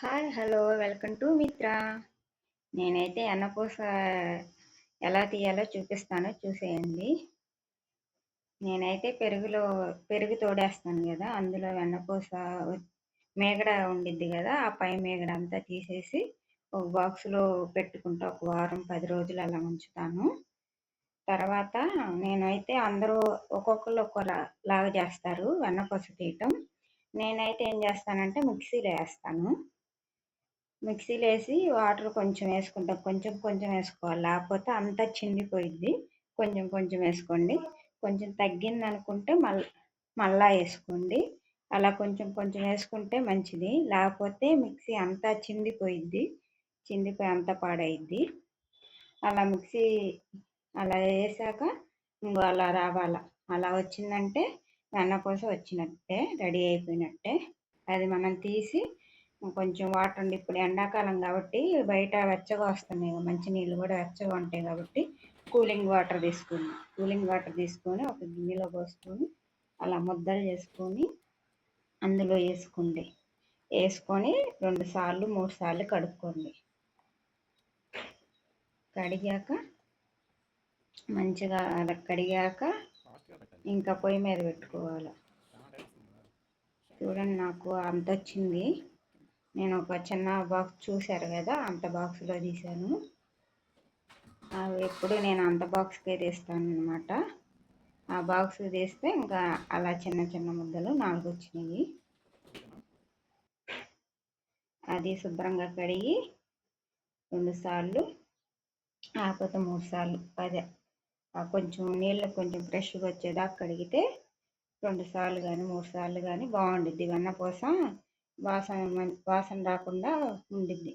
Hi hello welcome to మిత్ర. నేనైతే ఎన్నపూస ఎలా తీయాలో చూపిస్తాను, చూసేయండి. నేనైతే పెరుగు తోడేస్తాను కదా, అందులో వెన్నపూస మేగడ ఉండిద్ది కదా, ఆ పై మేగడ అంతా తీసేసి ఒక బాక్స్లో పెట్టుకుంటా. ఒక వారం 10 రోజులు అలా ఉంచుతాను. తర్వాత నేనైతే అందరూ ఒక్కొక్కరు లాగా చేస్తారు వెన్నపూస తీయటం. నేనైతే ఏం చేస్తానంటే మిక్సీలో వేస్తాను. మిక్సీలో వేసి వాటర్ కొంచెం వేసుకుంటాం, కొంచెం కొంచెం వేసుకోవాలి, లేకపోతే అంతా చిందిపోయిద్ది. కొంచెం కొంచెం వేసుకోండి. కొంచెం తగ్గింది అనుకుంటే మళ్ళా వేసుకోండి. అలా కొంచెం కొంచెం వేసుకుంటే మంచిది, లేకపోతే మిక్సీ అంతా చిందిపోయిద్ది, చిందిపోయి అంతా పాడైద్ది. అలా అలా వేసాక ఇంకో అలా రావాల. అలా వచ్చిందంటే వెన్నపూస వచ్చినట్టే, రెడీ అయిపోయినట్టే. అది మనం తీసి కొంచెం వాటర్ ఉండి, ఇప్పుడు ఎండాకాలం కాబట్టి బయట వెచ్చగా వస్తున్నాయి, మంచినీళ్ళు కూడా వెచ్చగా ఉంటాయి కాబట్టి కూలింగ్ వాటర్ తీసుకొని ఒక గిన్నెలో పోసుకొని అలా ముద్దలు చేసుకొని అందులో వేసుకొని 2 సార్లు 3 సార్లు కడుక్కోండి. మంచిగా అలా కడిగాక ఇంకా పొయ్యి మీద పెట్టుకోవాలి. చూడండి, నాకు అంత వచ్చింది. నేను ఒక చిన్న బాక్స్ చూశారు కదా, అంత బాక్స్లో తీసాను. ఎప్పుడు నేను అంత బాక్స్కే తీస్తాను అనమాట. ఆ బాక్స్ తీస్తే ఇంకా అలా చిన్న చిన్న ముద్దలు 4 వచ్చినాయి. అది శుభ్రంగా కడిగి 2 సార్లు, లేకపోతే 3 సార్లు, అదే కొంచెం నీళ్ళు కొంచెం ఫ్రెష్గా వచ్చేదాకా కడిగితే 2 సార్లు కానీ 3 సార్లు కానీ బాగుండిద్ది. వెన్నపూస వాసన రాకుండా ఉండిద్ది.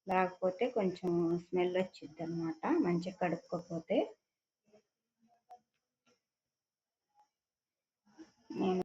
లేకపోతే కొంచెం స్మెల్ వచ్చిద్ది అనమాట, మంచిగా కడుక్కోకపోతే. నేను